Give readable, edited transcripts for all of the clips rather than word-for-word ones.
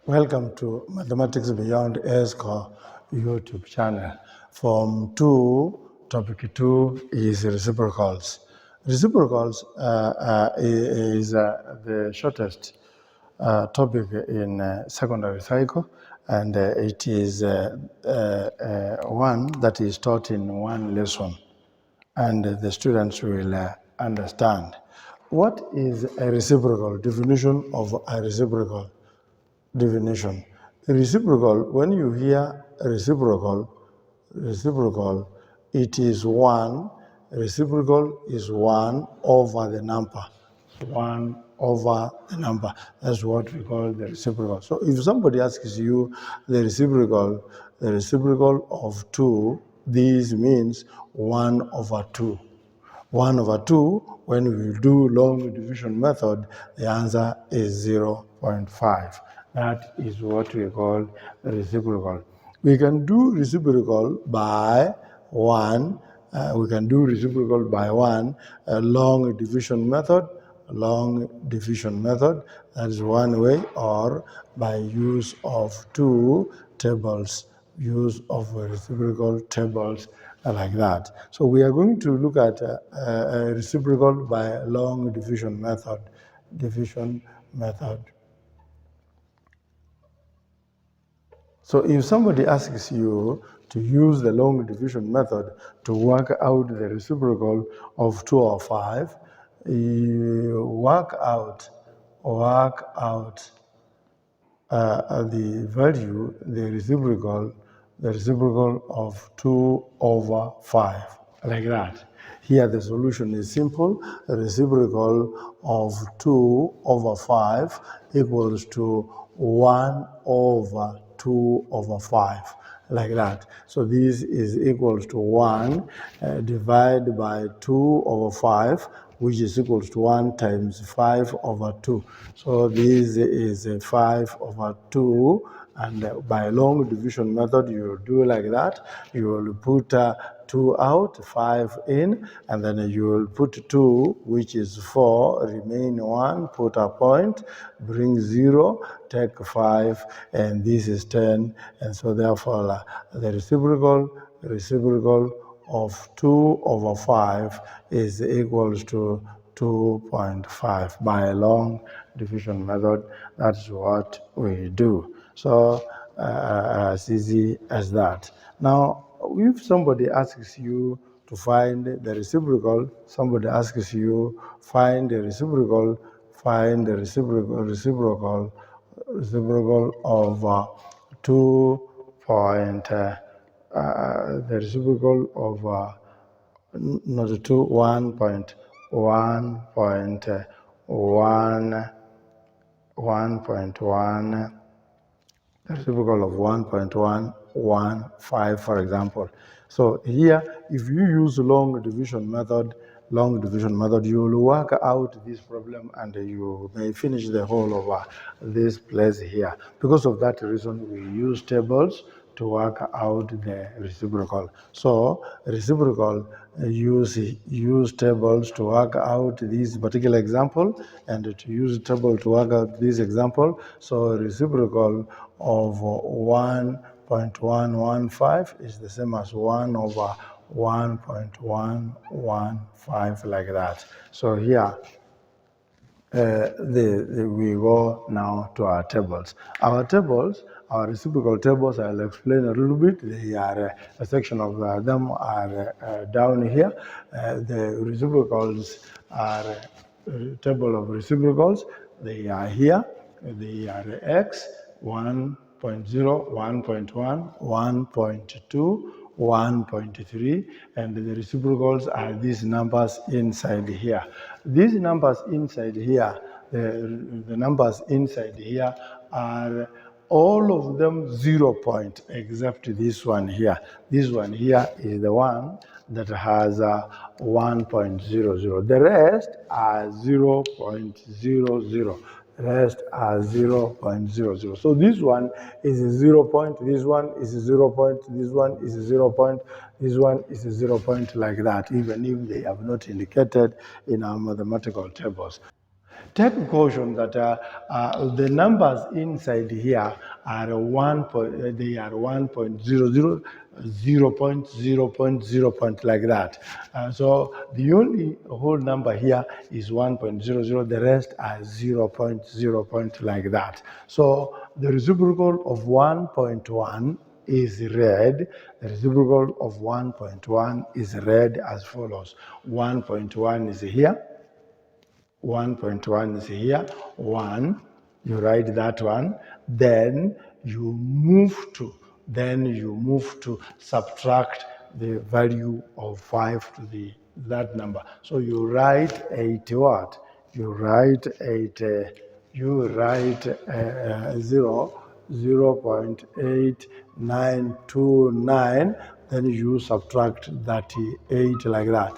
Welcome to Mathematics Beyond A-Score YouTube channel. Form 2, Topic 2 is reciprocals. Reciprocals is the shortest topic in secondary cycle, and it is one that is taught in one lesson, and the students will understand. What is a reciprocal? Definition of a reciprocal. Definition. Reciprocal, when you hear reciprocal, it is one. Reciprocal is 1 over the number. 1 over the number. That's what we call the reciprocal. So if somebody asks you the reciprocal of 2, this means 1 over 2. 1 over 2, when we do long division method, the answer is 0.5. That is what we call reciprocal. We can do reciprocal by 1. We can do reciprocal by 1, long division method. That is one way, or by use of 2 tables, use of reciprocal tables like that. So we are going to look at reciprocal by long division method. So if somebody asks you to use the long division method to work out the reciprocal of 2 or 5, you work out the value, the reciprocal of 2 over 5, like that. Here the solution is simple. The reciprocal of 2 over 5 equals to 1 over 2 over 5, like that. So this is equals to 1 divided by 2 over 5, which is equals to 1 times 5 over 2. So this is 5 over 2, and by long division method, you will do like that. You will put 2 out, 5 in, and then you will put 2, which is 4, remain 1, put a point, bring 0, take 5, and this is 10. And so therefore, the reciprocal of 2 over 5 is equals to 2.5 by a long division method. That's what we do. So as easy as that. Now, if somebody asks you to find the reciprocal, find the reciprocal of 2 point, the reciprocal of not 2, 1.1, 1.1, the reciprocal of 1.115, for example. So here, if you use long division method, you will work out this problem and you may finish the whole of this place here. Because of that reason, we use tables to work out the reciprocal. So reciprocal, use tables to work out this particular example, and to use table to work out this example. So reciprocal of 1.115 is the same as 1 over 1.115, like that. So here, we go now to our tables. Our reciprocal tables, I'll explain a little bit. They are a section of them are down here. The reciprocals are table of reciprocals. They are here. They are x, 1.0, 1.1, 1.2, 1.3, and the reciprocals are these numbers inside here. These numbers inside here, the numbers inside here are all of them 0 point, except this one here. This one here is the one that has 1.00. The rest are 0.00. Rest are 0.00. So this one is a 0 point, this one is a 0 point, this one is a 0 point, this one is a 0 point, like that, even if they have not indicated in our mathematical tables. Take caution that the numbers inside here are they are 1.00, 0.0 like that. So the only whole number here is 1.00, the rest are 0.0 like that. So the reciprocal of 1.1 is read, the reciprocal of 1.1 is read as follows. 1.1 is here, 1.1 is here, 1, you write that one, then you move to subtract the value of 5 to that number. So you write 8 what? You write 8, 0.8929, then you subtract 38 like that.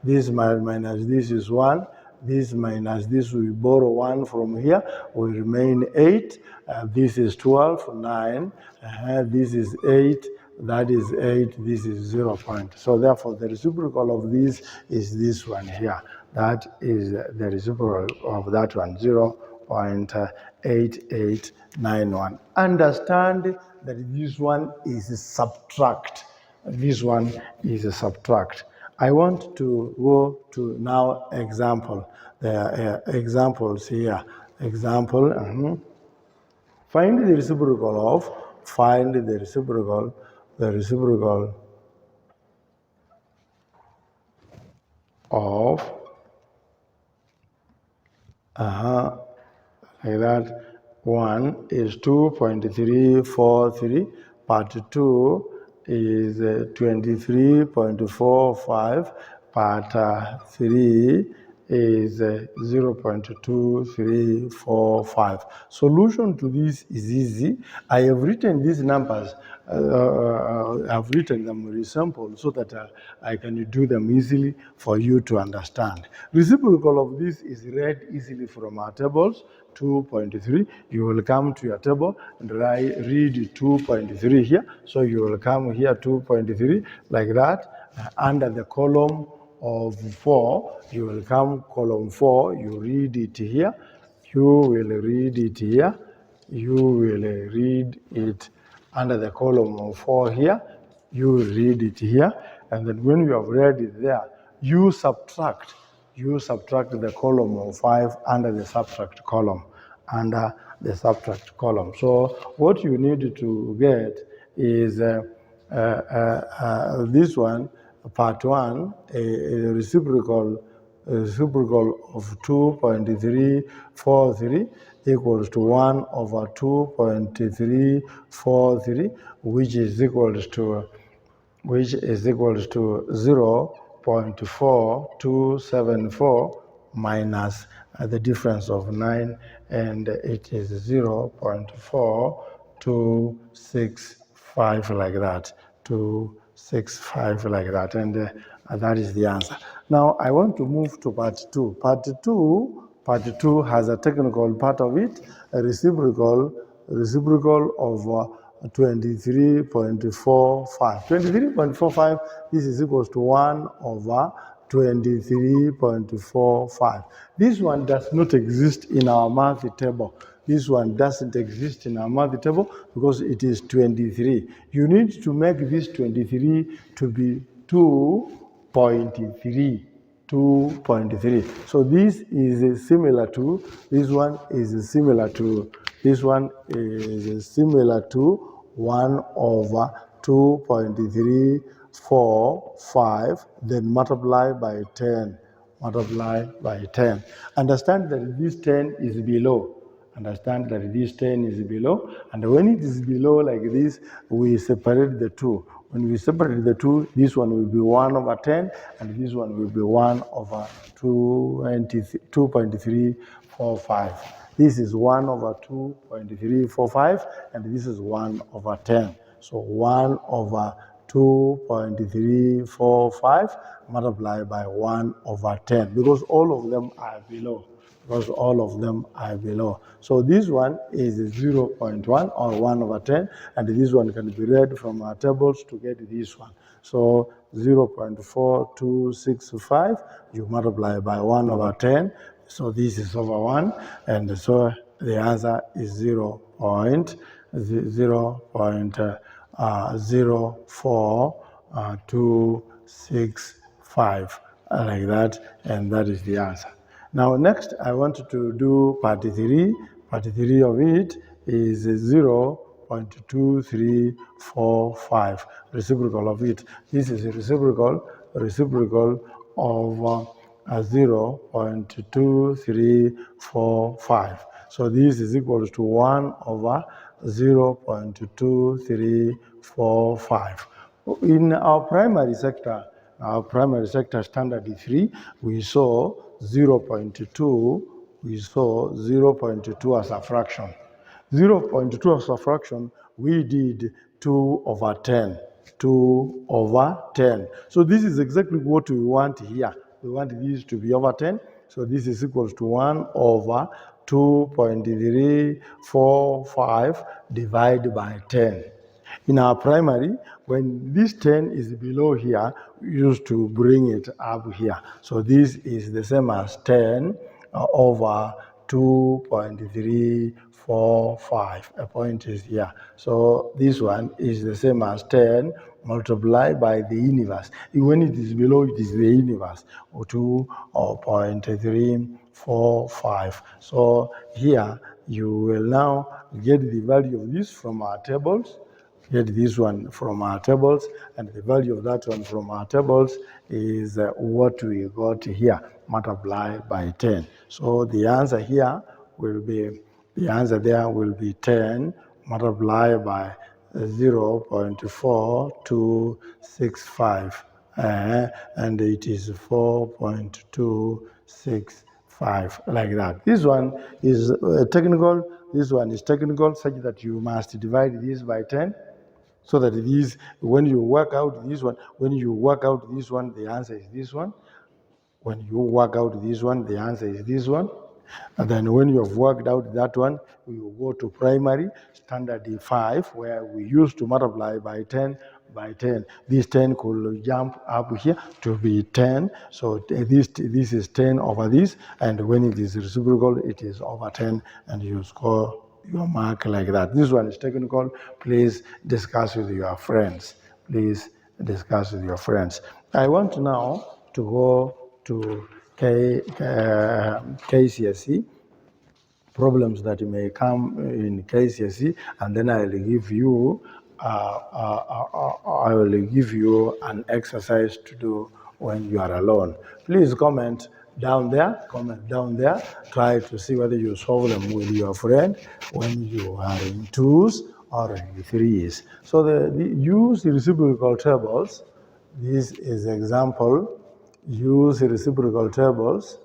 This minus this is 1, this minus this, we borrow 1 from here, will remain 8. This is 12, 9. This is 8, that is 8, this is 0 point. So therefore, the reciprocal of this is this one here. That is the reciprocal of that one, 0.8891. Understand that this one is subtract. This one is a subtract. I want to go to now example. There are examples here. Example, find the reciprocal of, like that. 1 is 2.343, part 2 is 23.45, part 3 is 0.2345. Solution to this is easy. I have written these numbers, I've written them resample so that I can do them easily for you to understand. Reciprocal of this is read easily from our tables. 2.3, you will come to your table and read 2.3 here. So you will come here 2.3 like that. Under the column of 4, you will come column 4, you read it here, you will read it here, you will read it under the column of 4 here, you will read it here, and then when you have read it there, you subtract the column of 5 under the subtract column, So what you need to get is this one, part 1, a reciprocal of 2.343 equals to 1 over 2.343, which is equals to 0.4274 minus the difference of 9, and it is 0.4265 like that, 265 like that, and that is the answer. Now I want to move to part 2. Part 2 has a technical part of it, a reciprocal of 23.45. 23.45, this is equals to 1 over 23.45. This one does not exist in our math table. This one doesn't exist in our math table because it is 23. You need to make this 23 to be 2.3. 2.3. So this is similar to, this one is similar to 1 over 2.345, then multiply by 10. Understand that this 10 is below. And when it is below like this, we separate the two. When we separate the two, this one will be 1 over 10, and this one will be 1 over 2.345. This is 1 over 2.345, and this is 1 over 10. So 1 over 2.345 multiplied by 1 over 10, because all of them are below. So this one is 0.1 or 1 over 10, and this one can be read from our tables to get this one. So 0.4265, you multiply by 1 over 10, So this is over 1, and so the answer is 0.04265, like that, and that is the answer. Now next I want to do part 3. Part 3 of it is 0.2345, reciprocal of it. This is a reciprocal of 0.2345. So this is equal to 1 over 0.2345. In our primary sector standard 3, we saw 0.2, as a fraction. 0.2 as a fraction, we did 2 over 10. 2 over 10. So this is exactly what we want here. We want this to be over 10. So this is equal to 1 over 2.345 divided by 10. In our primary, when this 10 is below here, we used to bring it up here. So this is the same as 10 over 2.345. A point is here. So this one is the same as 10 multiplied by the inverse. When it is below, it is the inverse, or 2.345. So here you will now get the value of this from our tables. Get this one from our tables, and the value of that one from our tables is what we got here, multiplied by 10. So the answer here will be, the answer there will be 10 multiplied by 0.4265, and it is 4.265, like that. This one is technical. This one is technical, such that you must divide this by 10. So that these, when you work out this one, the answer is this one. When you work out this one, the answer is this one. And then when you have worked out that one, we will go to primary standard 5, where we used to multiply by 10 by 10. This 10 could jump up here to be 10. So this is 10 over this, and when it is reciprocal, it is over 10, and you score your mark like that. This one is technical. Please discuss with your friends. I want now to go to KCSE, problems that may come in KCSE, and then I will give you an exercise to do when you are alone. Please comment down there. Try to see whether you solve them with your friend when you are in 2s or in 3s. So use reciprocal tables. This is example. Use reciprocal tables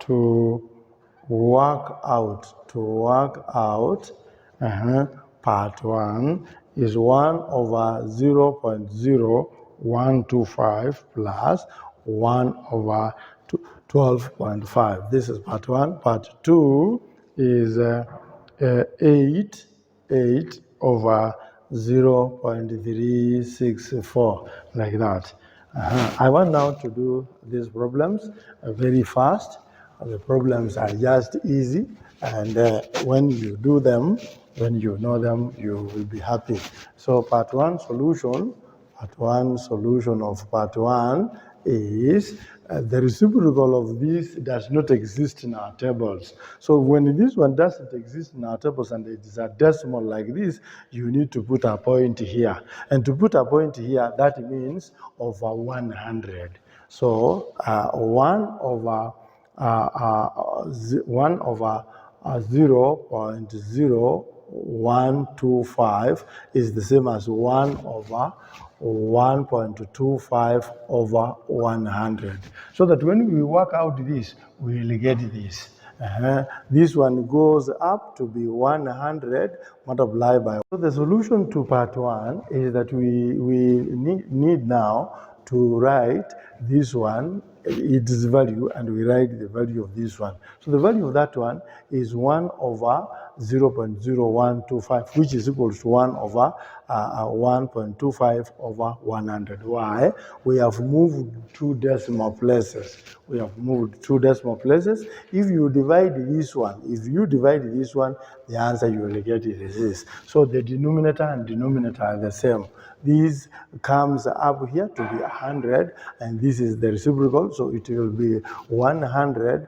to work out part 1 is 1 over 0.0125 plus 1 over 12.5. This is part 1. Part 2 is 8 over 0.364, like that. I want now to do these problems very fast. The problems are just easy, and when you do them, when you know them, you will be happy. So part 1 solution of part 1 is the reciprocal of this does not exist in our tables. So when this one doesn't exist in our tables and it is a decimal like this, you need to put a point here. And to put a point here, that means over 100. So 1 over 0.0125 is the same as 1 over 1.25 over 100. So that when we work out this, we will get this. This one goes up to be 100 multiplied by. So the solution to part 1 is that we need now to write this one, its value, and we write the value of this one. So the value of that one is 1 over 0.0125, which is equal to 1 over 1.25 over 100. Why? We have moved 2 decimal places. We have moved 2 decimal places. If you divide this one, the answer you will get is this. So the denominator and denominator are the same. This comes up here to be 100, and this is the reciprocal, so it will be 100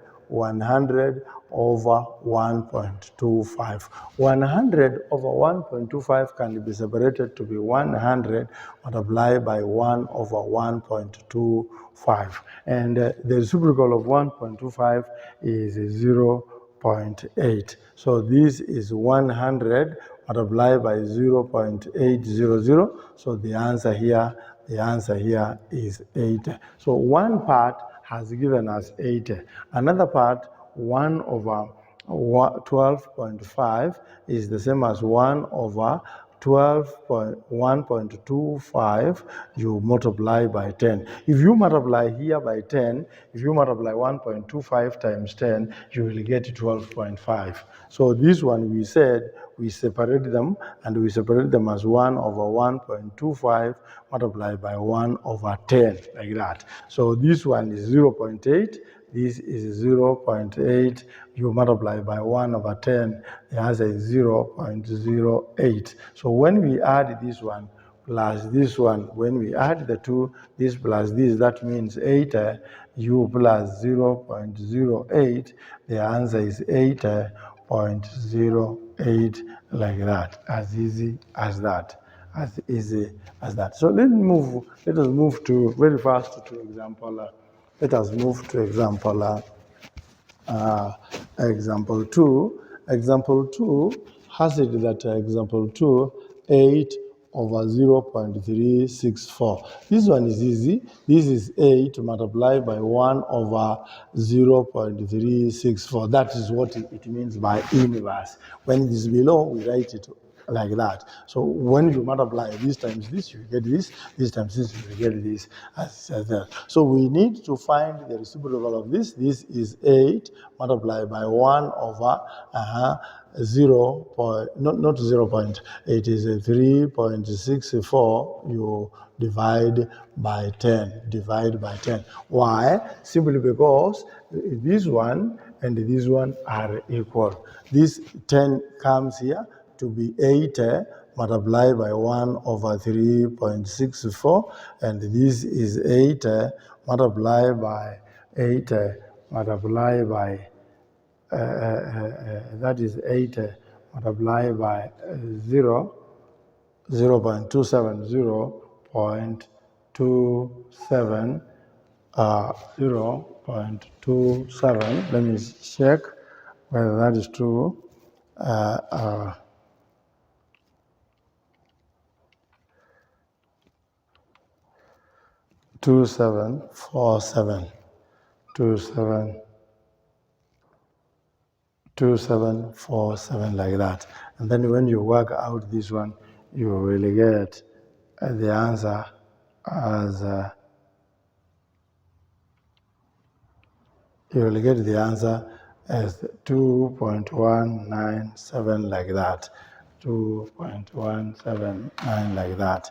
over 1.25. 100 over 1.25 can be separated to be 100 multiplied by 1 over 1.25. And the reciprocal of 1.25 is 0.8. So this is 100 multiplied by 0.800. So the answer here is 80. So one part has given us 80. Another part, 1 over 12.5 is the same as 1 over 1.25, you multiply by 10. If you multiply here by 10, if you multiply 1.25 times 10, you will get 12.5. So this one we said we separate them, and we separate them as 1 over 1.25 multiplied by 1 over 10, like that. So this one is 0.8. This is 0.8. You multiply by 1 over 10, the answer is 0.08. So when we add this one plus this one, when we add the two, this plus this, that means 8 u plus 0.08, the answer is 8.08, like that, as easy as that. As easy as that. So let us move to very fast to example. Let us move to example example 2. Example 2 has it that example 2, 8 over 0.364. This one is easy. This is 8 multiplied by 1 over 0.364. That is what it means by inverse. When it is below, we write it like that. So when you multiply this times this, you get this times this, you get this, as that. So we need to find the reciprocal of this. This is 8 multiplied by 1 over not 0 point, it is a 3.64. You divide by 10. Why? Simply because this one and this one are equal. This 10 comes here to be 80 multiplied by 1 over 3.64, and this is 80 multiplied by 80 multiplied by that is 80 multiplied by 0.27, 0.27. Let me check whether that is true. 2747, 2747, like that. And then when you work out this one, you will get the answer as 2.197, like that. 2.179, like that.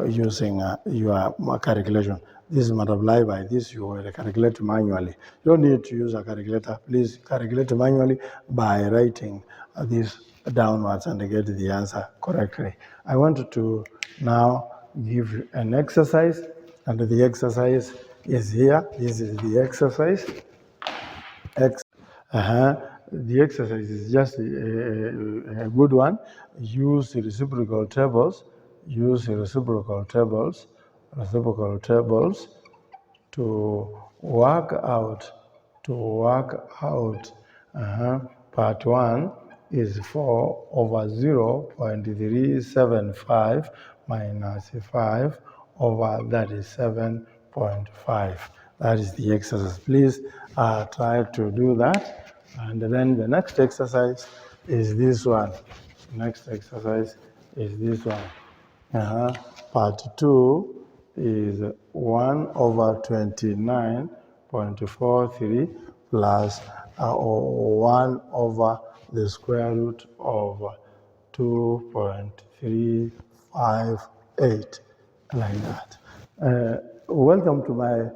Using your calculation. This is multiplied by this, you will calculate manually. You don't need to use a calculator. Please calculate manually by writing this downwards and get the answer correctly. I want to now give you an exercise, and the exercise is here. This is the exercise. The exercise is just a good one. Use reciprocal tables. To work out. Part 1 is 4 over 0.375 minus 5 over that is 7.5. That is the exercise. Please try to do that. And then the next exercise is this one. Part 2 is 1 over 29.43 plus 1 over the square root of 2.358, like that. Welcome to my,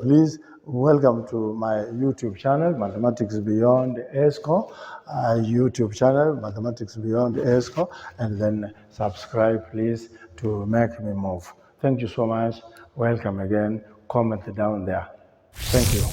please welcome to my YouTube channel, Mathematics Beyond ESCO, YouTube channel, Mathematics Beyond ESCO, and then subscribe, please, to make me move. Thank you so much. Welcome again. Comment down there. Thank you.